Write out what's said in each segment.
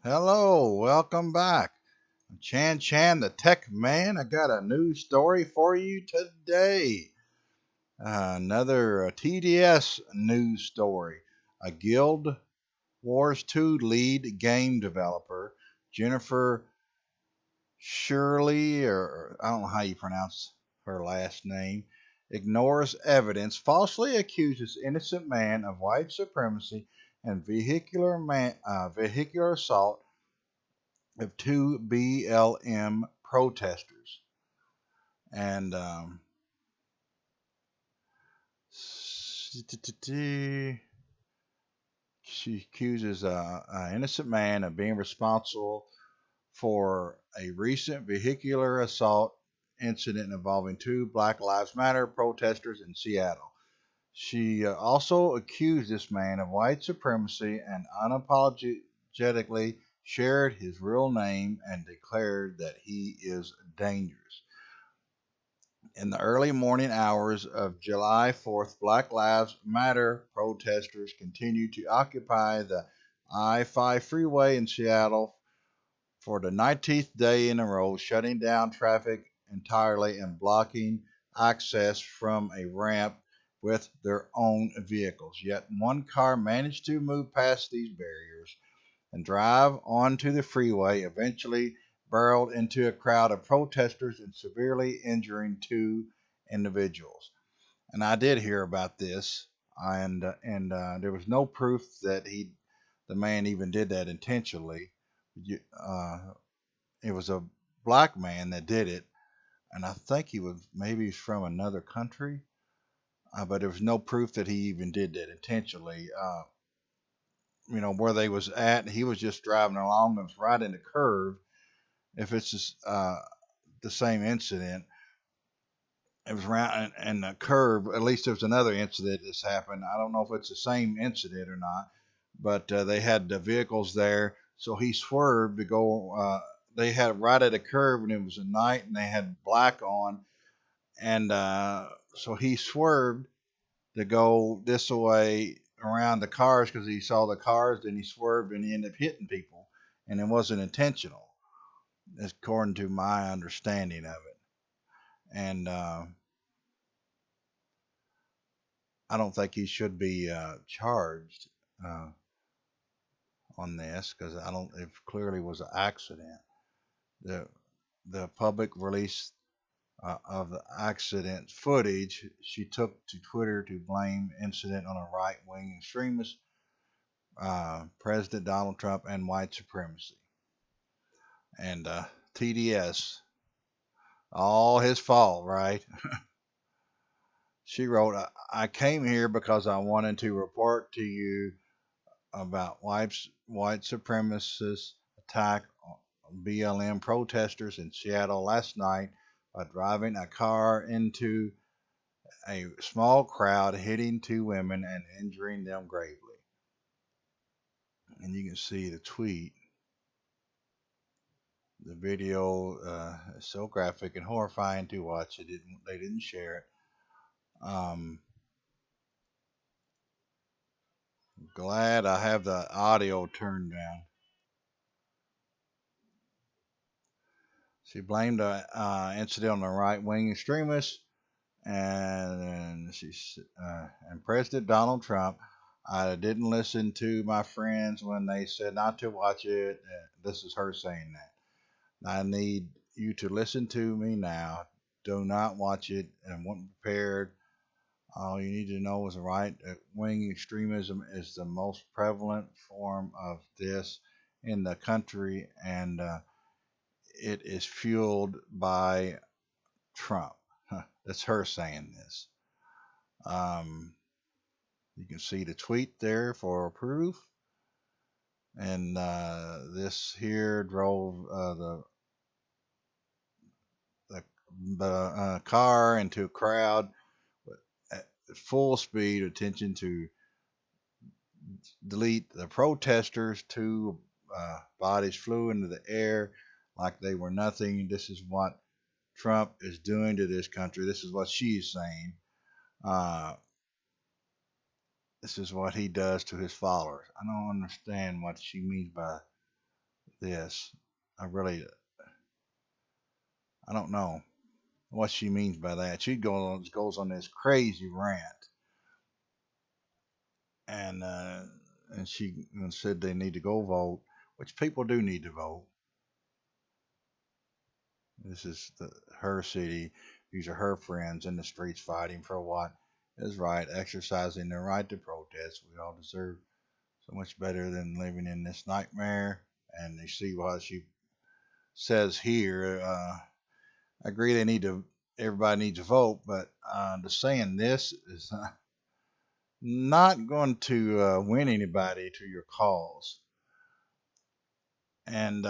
Hello, welcome back. I'm Chan the Tech Man. I got a new story for you today. Another TDS news story. A Guild Wars 2 lead game developer, Jennifer Scheurle, or I don't know how you pronounce her last name, ignores evidence, falsely accuses innocent man of white supremacy and vehicular assault of two BLM protesters. And she accuses an innocent man of being responsible for a recent vehicular assault incident involving two Black Lives Matter protesters in Seattle. She also accused this man of white supremacy and unapologetically shared his real name and declared that he is dangerous. In the early morning hours of July 4th, Black Lives Matter protesters continued to occupy the I 5 freeway in Seattle for the 19th day in a row, shutting down traffic entirely and blocking access from a ramp with their own vehicles. Yet one car managed to move past these barriers and drive onto the freeway, eventually barreled into a crowd of protesters and severely injuring two individuals. And I did hear about this, and there was no proof that the man even did that intentionally. Uh, it was a black man that did it, and I think he was maybe from another country, but there was no proof that he even did that intentionally. Where they was at, he was just driving along and was right in the curve. If it's just, the same incident, it was around and the curve. At least there was another incident that's happened. I don't know if it's the same incident or not, but they had the vehicles there, so he swerved to go. They had right at a curve, and it was a night, and they had black on, and so he swerved to go this way around the cars because he saw the cars. Then he swerved and he ended up hitting people, and it wasn't intentional, according to my understanding of it. And I don't think he should be charged uh, on this because I don't. It clearly was an accident. The the public release of the accident footage she took to Twitter to blame incident on a right wing extremist, President Donald Trump, and white supremacy. And TDS, all his fault, right? She wrote, I came here because I wanted to report to you about white supremacist attack on BLM protesters in Seattle last night by driving a car into a small crowd, hitting two women and injuring them gravely. And you can see the tweet. The video is so graphic and horrifying to watch. They didn't share it. Glad I have the audio turned down. She blamed the incident on the right wing extremists and President Donald Trump. I didn't listen to my friends when they said not to watch it. This is her saying that. I need you to listen to me now. Do not watch it and wasn't prepared. All you need to know is the right wing extremism is the most prevalent form of this in the country, and it is fueled by Trump. That's her saying this. Um, you can see the tweet there for proof. And this here drove the car into a crowd at full speed, attention to delete the protesters. Two bodies flew into the air like they were nothing. This is what Trump is doing to this country. This is what she's saying. Uh, this is what he does to his followers. I don't understand what she means by this. I really, I don't know what she means by that. She goes on this crazy rant, and uh, and she said they need to go vote, which people do need to vote. This is her city. These are her friends in the streets fighting for what is right, exercising their right to protest. We all deserve so much better than living in this nightmare. And you see what she says here. I agree they need to. Everybody needs to vote, but just saying this is not going to win anybody to your cause. And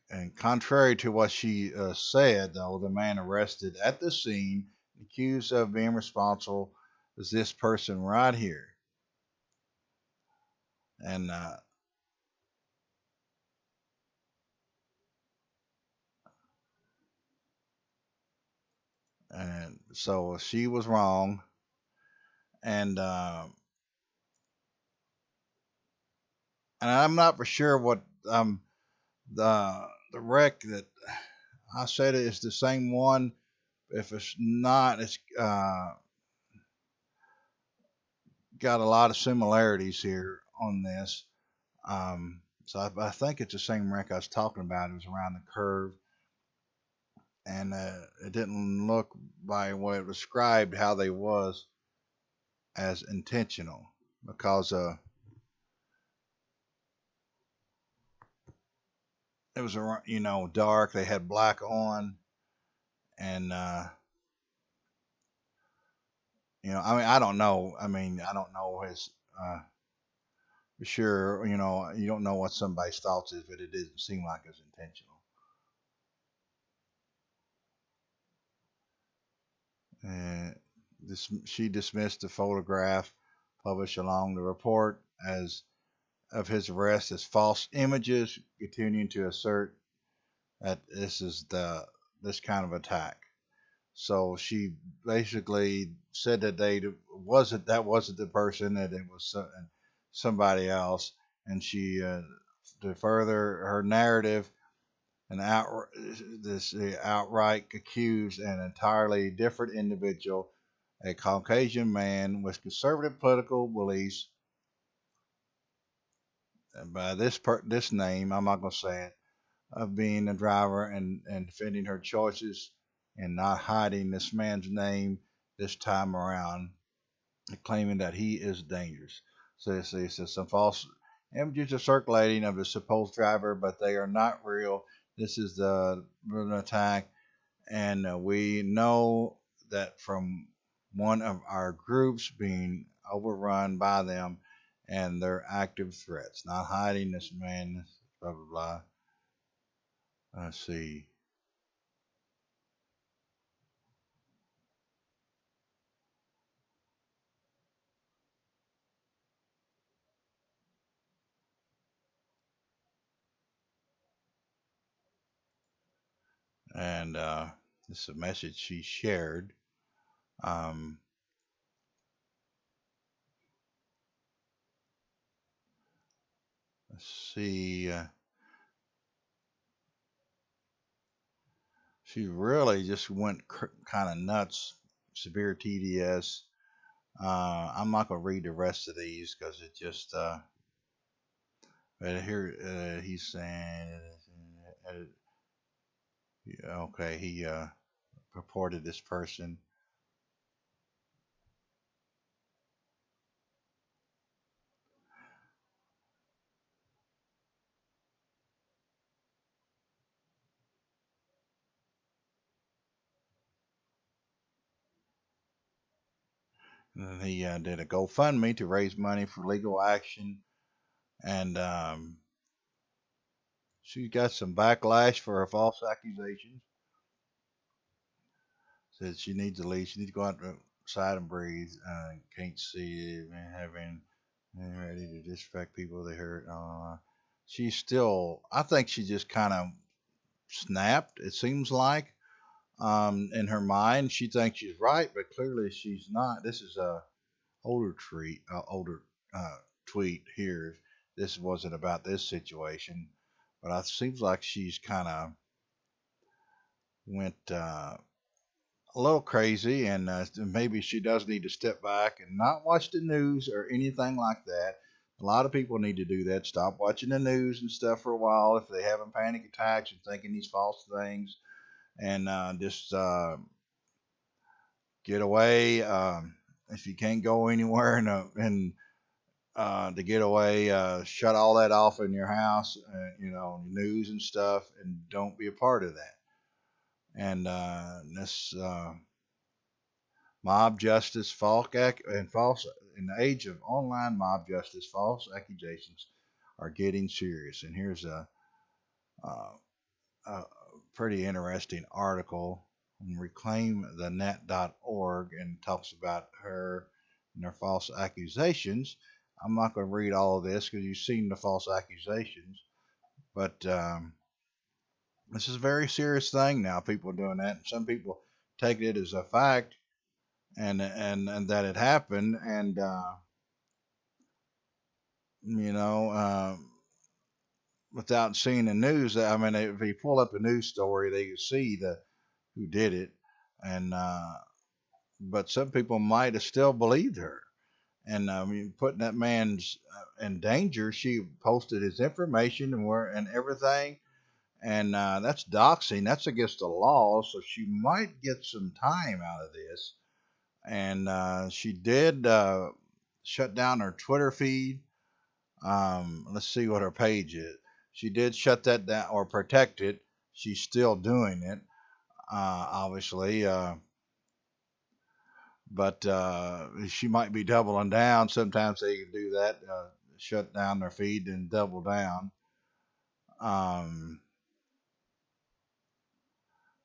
And contrary to what she said, though, the man arrested at the scene, accused of being responsible, is this person right here. And and so she was wrong. And and I'm not for sure what the wreck that I said it is the same one. If it's not, it's got a lot of similarities here on this. So I think it's the same wreck I was talking about. It was around the curve, and it didn't look by what it described how they was as intentional because it was dark. They had black on, and I mean I don't know. I mean I don't know his for sure. You don't know what somebody's thoughts is, but it didn't seem like it was intentional. And she dismissed the photograph published along the report as of his arrest as false images, continuing to assert that this is this kind of attack. So she basically said that that wasn't the person, that it was somebody else, and she to further her narrative and this outright accused an entirely different individual, a Caucasian man with conservative political beliefs, by this name, I'm not going to say it, of being a driver and defending her choices and not hiding this man's name this time around, claiming that he is dangerous. So it says some false images are circulating of the supposed driver, but they are not real. This is an attack, and we know that from one of our groups being overrun by them and their active threats, not hiding this man, blah blah blah. Let's see. And this is a message she shared. Um, let's see. She really just went kind of nuts. Severe TDS. I'm not gonna read the rest of these because it just. But here he's saying. Okay, he purported this person. And he did a GoFundMe to raise money for legal action, and she got some backlash for her false accusations. Said she needs to leave. She needs to go outside and breathe. Can't see it, and having and ready to disrespect people they hurt. She's still. I think she just kind of snapped. It seems like in her mind she thinks she's right, but clearly she's not. This is a older tree, older. tweet here. This wasn't about this situation, but it seems like she's kind of went a little crazy, and maybe she does need to step back and not watch the news or anything like that. A lot of people need to do that. Stop watching the news and stuff for a while if they having panic attacks and thinking these false things, and just get away. If you can't go anywhere and to get away, shut all that off in your house, news and stuff, and don't be a part of that. And this mob justice, false in the age of online mob justice, false accusations are getting serious. And here's a pretty interesting article on reclaimthenet.org and talks about her and her false accusations. I'm not going to read all of this because you've seen the false accusations, but this is a very serious thing now. People are doing that, and some people take it as a fact, and that it happened, and you know, without seeing the news. I mean, if you pull up a news story, they can see the who did it, and but some people might have still believed her. And I mean, putting that man's in danger. She posted his information and everything, and that's doxing. That's against the law. So she might get some time out of this. And she did shut down her Twitter feed. Let's see what her page is. She did shut that down or protect it. She's still doing it, obviously. But she might be doubling down. Sometimes they can do that, shut down their feed and double down. Um,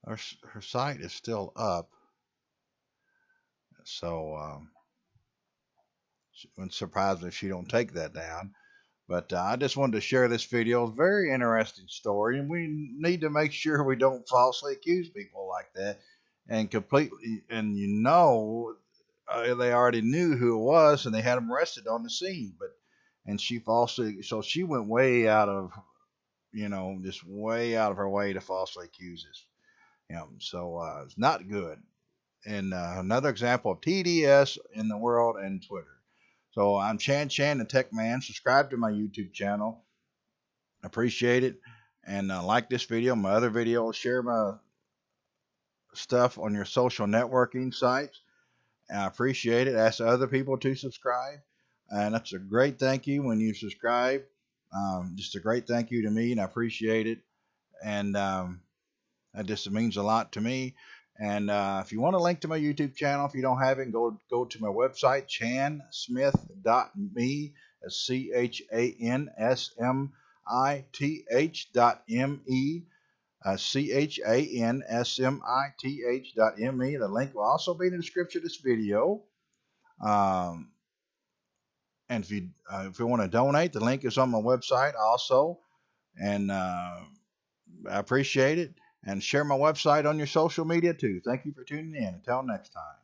her site is still up, so it wouldn't surprise me if she don't take that down. But I just wanted to share this video. It's a very interesting story, and we need to make sure we don't falsely accuse people like that. And completely, and they already knew who it was, and they had him arrested on the scene. And she falsely, so she went way out of, just way out of her way to falsely accuse him. So it's not good. And another example of TDS in the world and Twitter. So I'm Chan, the Tech Man. Subscribe to my YouTube channel. Appreciate it. And like this video, my other videos. Share my stuff on your social networking sites. And I appreciate it. Ask other people to subscribe. And that's a great thank you when you subscribe. Just a great thank you to me, and I appreciate it. And that just means a lot to me. And if you want a link to my YouTube channel, if you don't have it, go to my website, chansmith.me. That's CHANSMITH.me. CHANSMITH.me. The link will also be in the description of this video. And if you want to donate, the link is on my website also. And I appreciate it. And share my website on your social media too. Thank you for tuning in. Until next time.